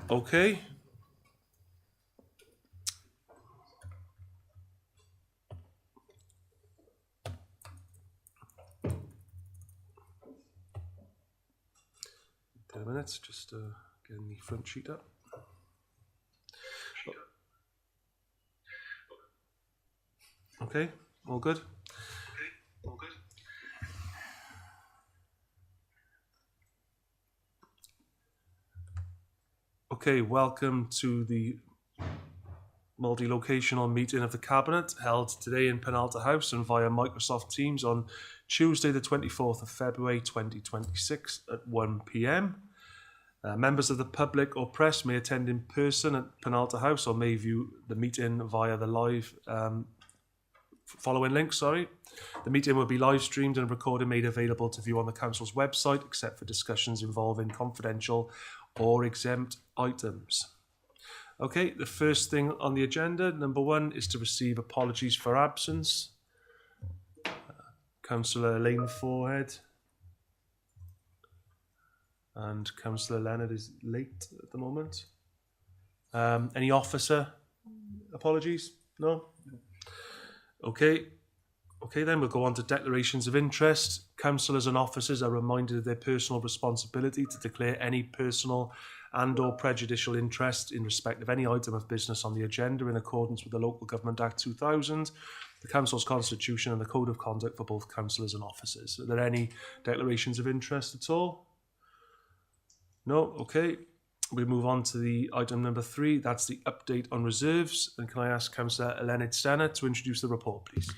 Okay. A minute, just getting the front sheet up. Okay, all good? Okay, welcome to the multi-locational meeting of the Cabinet held today in Penalta House and via Microsoft Teams on Tuesday the 24th of February 2026 at 1 p.m. Members of the public or press may attend in person at Penalta House or may view the meeting via the live following link. The meeting will be live streamed and recorded, made available to view on the Council's website, except for discussions involving confidential or exempt items. Okay, the first thing on the agenda, number 1, is to receive apologies for absence. Councillor Elaine Forehead and Councillor Leonard is late at the moment. Any officer apologies? No? Okay, then we'll go on to declarations of interest. Councillors and officers are reminded of their personal responsibility to declare any personal and or prejudicial interest in respect of any item of business on the agenda in accordance with the Local Government Act 2000, the Council's Constitution and the Code of Conduct for both councillors and officers. Are there any declarations of interest at all? No? Okay. We move on to the item number 3. That's the update on reserves. And can I ask Councillor Leonard Stenner to introduce the report, please?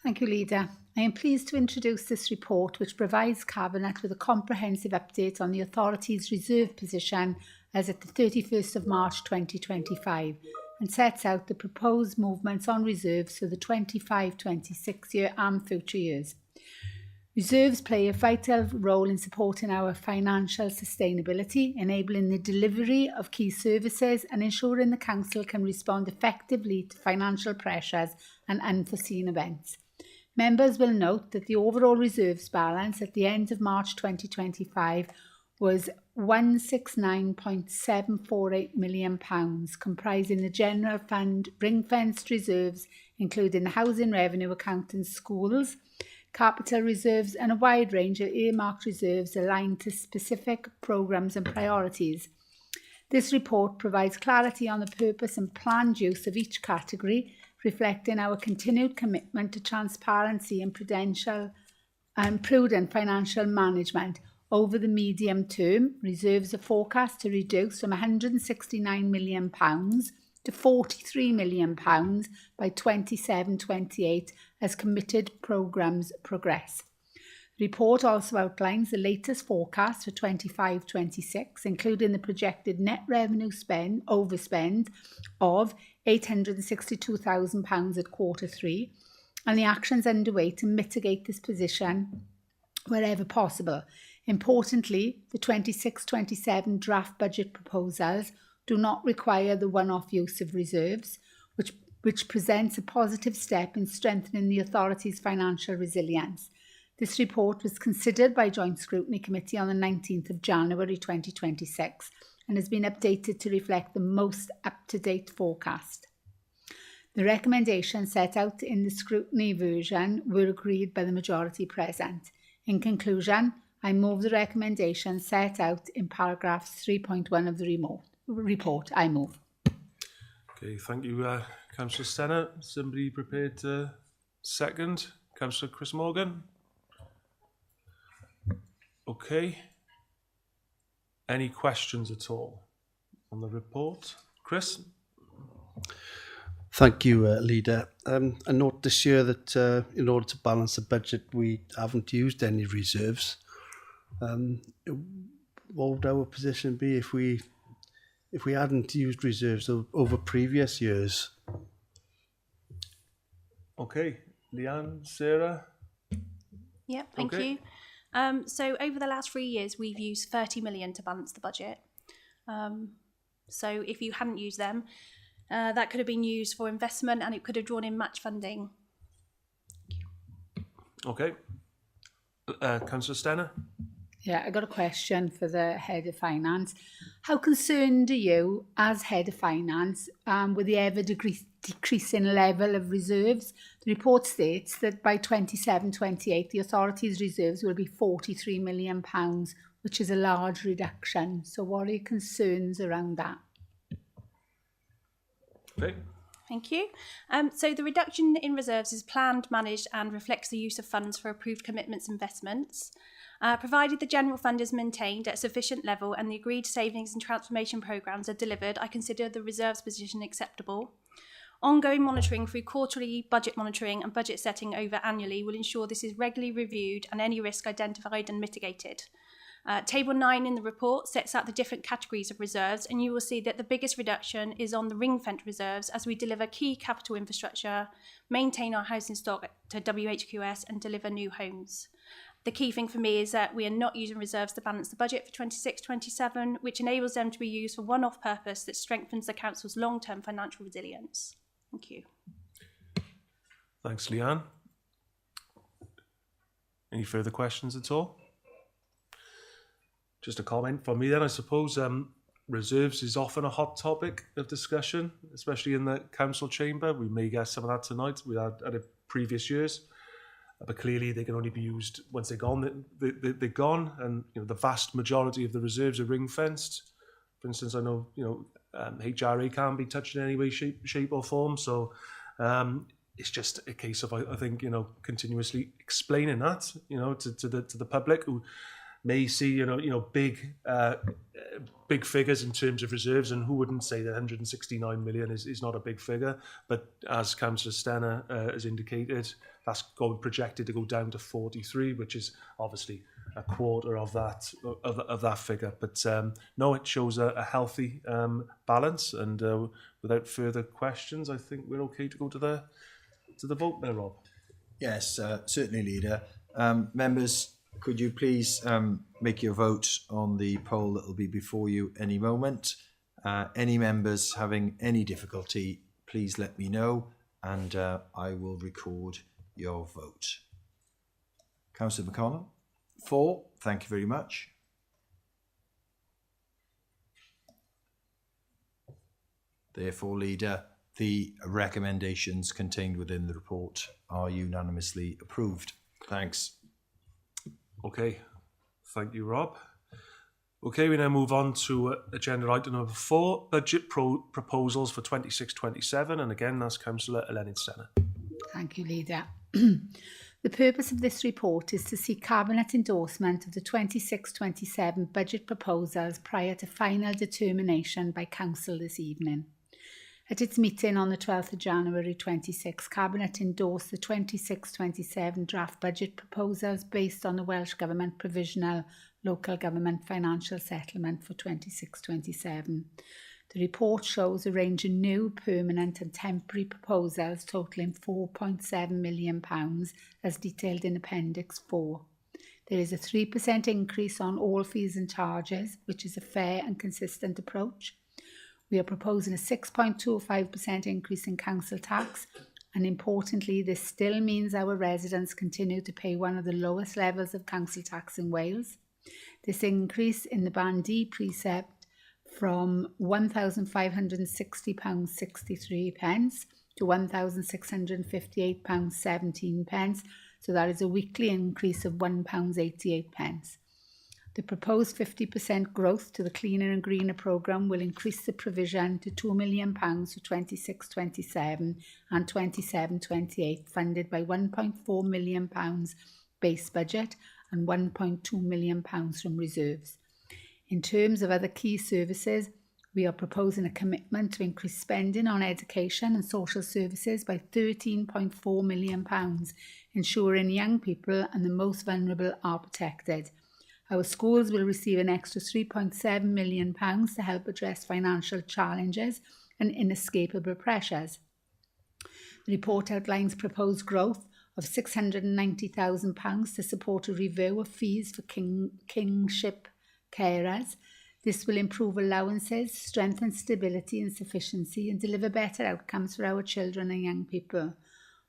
Thank you, Leader. I am pleased to introduce this report, which provides Cabinet with a comprehensive update on the authority's reserve position as at the 31st of March 2025 and sets out the proposed movements on reserves for the 25-26 year and future years. Reserves play a vital role in supporting our financial sustainability, enabling the delivery of key services and ensuring the Council can respond effectively to financial pressures and unforeseen events. Members will note that the overall reserves balance at the end of March 2025 was £169.748 million, comprising the General Fund ring-fenced reserves, including the Housing Revenue Account and schools, capital reserves and a wide range of earmarked reserves aligned to specific programmes and priorities. This report provides clarity on the purpose and planned use of each category, reflecting our continued commitment to transparency and prudent financial management. Over the medium term, reserves are forecast to reduce from £169 million to £43 million by 27-28 as committed programmes progress. The report also outlines the latest forecast for 25-26, including the projected net revenue overspend of £862,000 at Q3 and the actions underway to mitigate this position wherever possible. Importantly, the 26-27 draft budget proposals do not require the one-off use of reserves, which presents a positive step in strengthening the authority's financial resilience. This report was considered by Joint Scrutiny Committee on the 19th of January 2026 and has been updated to reflect the most up-to-date forecast. The recommendations set out in the scrutiny version were agreed by the majority present. In conclusion, I move the recommendations set out in paragraph 3.1 of the report. I move. Okay, thank you, Councillor Stenner. Somebody prepared to second? Councillor Chris Morgan? Okay. Any questions at all on the report? Chris? Thank you, Leader. I note this year that in order to balance the budget, we haven't used any reserves. What would our position be if we hadn't used reserves over previous years? Okay, Leanne, Sarah? Yeah, thank you. So over the last 3 years, we've used 30 million to balance the budget. So if you hadn't used them, that could have been used for investment and it could have drawn in match funding. Okay. Councillor Stenner? Yeah, I got a question for the head of finance. How concerned are you, as head of finance, with the ever-decreasing level of reserves? The report states that by 27-28, the authority's reserves will be £43 million, which is a large reduction. So what are your concerns around that? Okay. Thank you. So the reduction in reserves is planned, managed and reflects the use of funds for approved commitments and investments. Provided the general fund is maintained at a sufficient level and the agreed savings and transformation programmes are delivered, I consider the reserves position acceptable. Ongoing monitoring through quarterly budget monitoring and budget setting over annually will ensure this is regularly reviewed and any risk identified and mitigated. Table 9 in the report sets out the different categories of reserves, and you will see that the biggest reduction is on the ring-fence reserves as we deliver key capital infrastructure, maintain our housing stock to WHQS and deliver new homes. The key thing for me is that we are not using reserves to balance the budget for 26-27, which enables them to be used for one-off purpose that strengthens the Council's long-term financial resilience. Thank you. Thanks, Leanne. Any further questions at all? Just a comment from me then, I suppose. Reserves is often a hot topic of discussion, especially in the council chamber. We may get some of that tonight. We had it previous years. But clearly they can only be used once they're gone. They're gone, and the vast majority of the reserves are ring fenced. For instance, I know HRA can't be touched in any way, shape or form. So it's just a case of I think continuously explaining that to the public who may see big figures in terms of reserves, and who wouldn't say that 169 million is not a big figure. But as Councillor Stenner has indicated, that's projected to go down to 43, which is obviously a quarter of that figure. But no, it shows a healthy balance. And without further questions, I think we're okay to go to the vote now, Rob. Yes, certainly, Leader. Members, could you please make your vote on the poll that will be before you any moment? Any members having any difficulty, please let me know, and I will record your vote. Councillor McConnell? 4. Thank you very much. Therefore, Leader, the recommendations contained within the report are unanimously approved. Thanks. Okay, thank you, Rob. Okay, we now move on to agenda item number 4, budget proposals for 26-27, and again, that's Councillor Eleni Stenner. Thank you, Leader. The purpose of this report is to seek Cabinet endorsement of the 26-27 budget proposals prior to final determination by Council this evening. At its meeting on the 12th of January 26, Cabinet endorsed the 26-27 draft budget proposals based on the Welsh Government Provisional Local Government Financial Settlement for 26-27. The report shows a range of new, permanent and temporary proposals totalling £4.7 million as detailed in Appendix 4. There is a 3% increase on all fees and charges, which is a fair and consistent approach. We are proposing a 6.25% increase in council tax, and importantly, this still means our residents continue to pay one of the lowest levels of council tax in Wales. This increase in the Band D precept from £1,560.63 to £1,658.17, so that is a weekly increase of £1.88. The proposed 50% growth to the Cleaner and Greener programme will increase the provision to £2 million for 26-27 and 27-28, funded by £1.4 million base budget and £1.2 million from reserves. In terms of other key services, we are proposing a commitment to increase spending on education and social services by £13.4 million, ensuring young people and the most vulnerable are protected. Our schools will receive an extra £3.7 million to help address financial challenges and inescapable pressures. The report outlines proposed growth of £690,000 to support a review of fees for kingship carers. This will improve allowances, strengthen stability and sufficiency, and deliver better outcomes for our children and young people.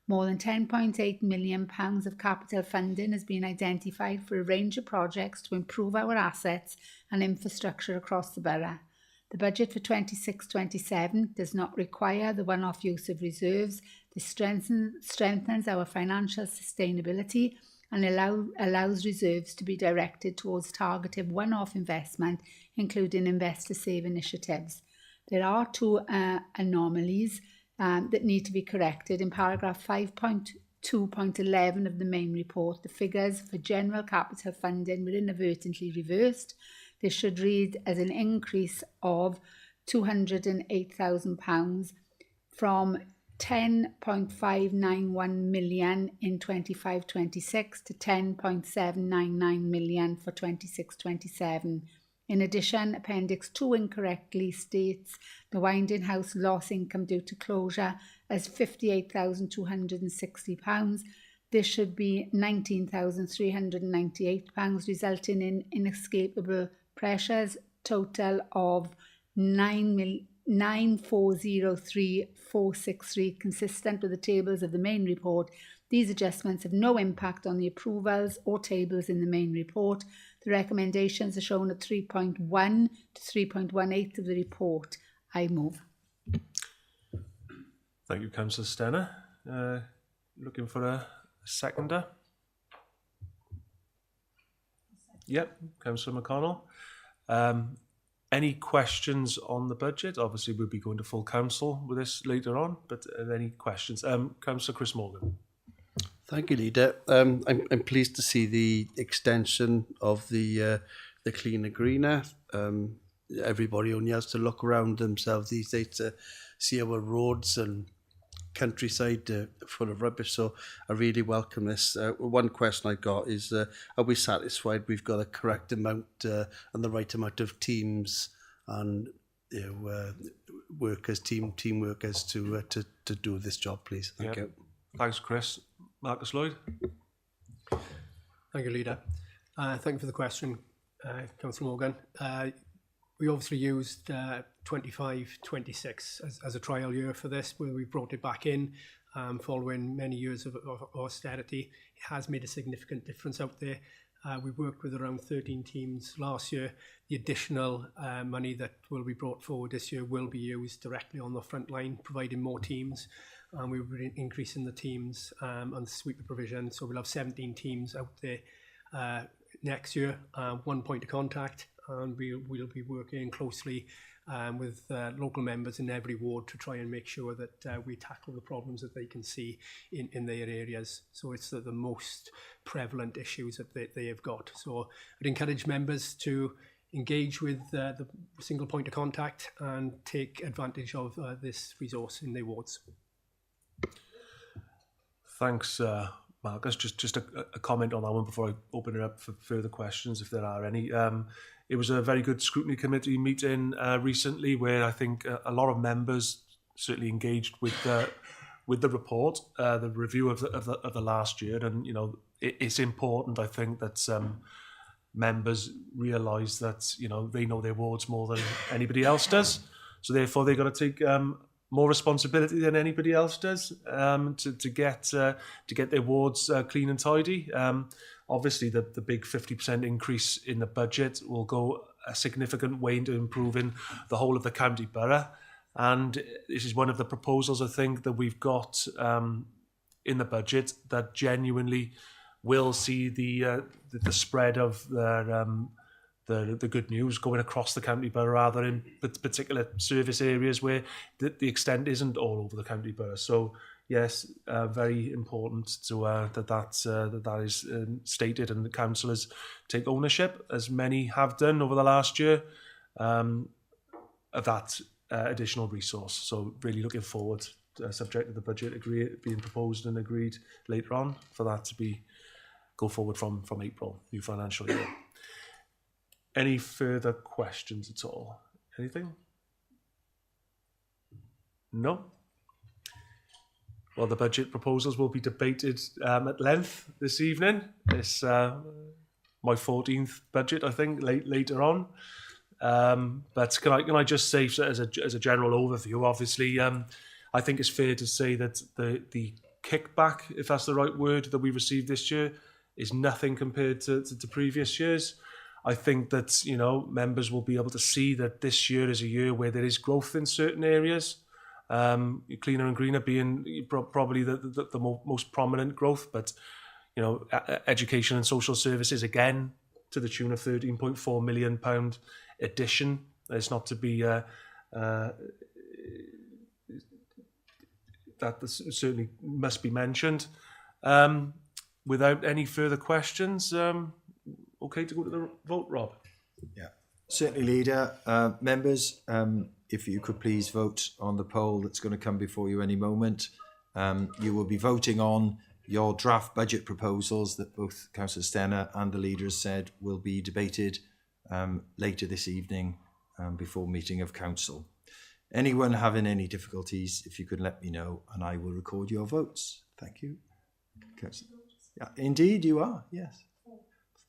More than £10.8 million of capital funding has been identified for a range of projects to improve our assets and infrastructure across the borough. The budget for 26-27 does not require the one-off use of reserves. This strengthens our financial sustainability and allows reserves to be directed towards targeted one-off investment, including investor-save initiatives. There are two anomalies that need to be corrected. In paragraph 5.2.11 of the main report, the figures for general capital funding were inadvertently reversed. This should read as an increase of £208,000 from 10.591 million in 25-26 to 10.799 million for 26-27. In addition, Appendix 2 incorrectly states the Winding House loss income due to closure as £58,260. This should be £19,398, resulting in inescapable pressures, total of 9,403,463, consistent with the tables of the main report. These adjustments have no impact on the approvals or tables in the main report. The recommendations are shown at 3.1 to 3.18 of the report. I move. Thank you, Councillor Stenner. Looking for a seconder? Yep, Councillor McConnell. Any questions on the budget? Obviously, we'll be going to full council with this later on, but any questions? Councillor Chris Morgan. Thank you, Leader. I'm pleased to see the extension of the cleaner greener. Everybody only has to look around themselves these days to see our roads and countryside full of rubbish. So I really welcome this. One question I got is, are we satisfied we've got a correct amount and the right amount of teams and workers, team workers to do this job, please? Thank you. Thanks, Chris. Marcus Lloyd. Thank you, Leader. Thank you for the question, Councillor Morgan. We obviously used 25-26 as a trial year for this, where we brought it back in following many years of austerity. It has made a significant difference out there. We worked with around 13 teams last year. The additional money that will be brought forward this year will be used directly on the front line, providing more teams. We will be increasing the teams and sweeper provision. So we'll have 17 teams out there next year, one point of contact, and we'll be working closely with local members in every ward to try and make sure that we tackle the problems that they can see in their areas. So it's the most prevalent issues that they have got. So I'd encourage members to engage with the single point of contact and take advantage of this resource in their wards. Thanks, Marcus. Just a comment on that one before I open it up for further questions, if there are any. It was a very good scrutiny committee meeting recently, where I think a lot of members certainly engaged with the report, the review of the last year, and it's important, I think, that members realise that they know their wards more than anybody else does, so therefore they've got to take more responsibility than anybody else does to get their wards clean and tidy. Obviously, the big 50% increase in the budget will go a significant way into improving the whole of the county borough. And this is one of the proposals, I think, that we've got in the budget that genuinely will see the spread of the good news going across the county borough, rather in particular service areas where the extent isn't all over the county borough. So yes, very important to that is stated, and the councillors take ownership, as many have done over the last year, of that additional resource. So really looking forward, subject to the budget being proposed and agreed later on, for that to go forward from April, new financial year. Any further questions at all? Anything? No? Well, the budget proposals will be debated at length this evening. It's my 14th budget, I think, later on. But can I just say, as a general overview, obviously, I think it's fair to say that the kickback, if that's the right word, that we received this year is nothing compared to previous years. I think that, you know, members will be able to see that this year is a year where there is growth in certain areas. Cleaner and greener being probably the most prominent growth, but, you know, education and social services, again, to the tune of £13.4 million addition. It's not to be, that certainly must be mentioned. Without any further questions, okay to go to the vote, Rob? Yeah, certainly, Leader. Members, if you could please vote on the poll that's going to come before you any moment. You will be voting on your draft budget proposals that both Councillor Stenner and the Leader has said will be debated later this evening before meeting of Council. Anyone having any difficulties, if you could let me know and I will record your votes. Thank you. Councillor. Yeah, indeed you are, yes.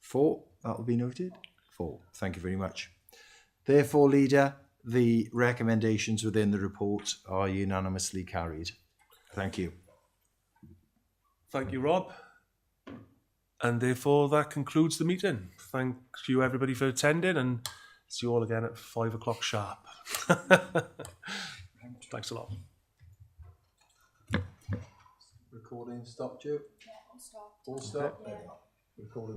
4, that will be noted. 4, thank you very much. Therefore, Leader, the recommendations within the report are unanimously carried. Thank you. Thank you, Rob. And therefore, that concludes the meeting. Thank you, everybody, for attending, and see you all again at 5 o'clock sharp. Thanks a lot. Recording stopped, Joe? Yeah, all stopped. All stopped? Recording.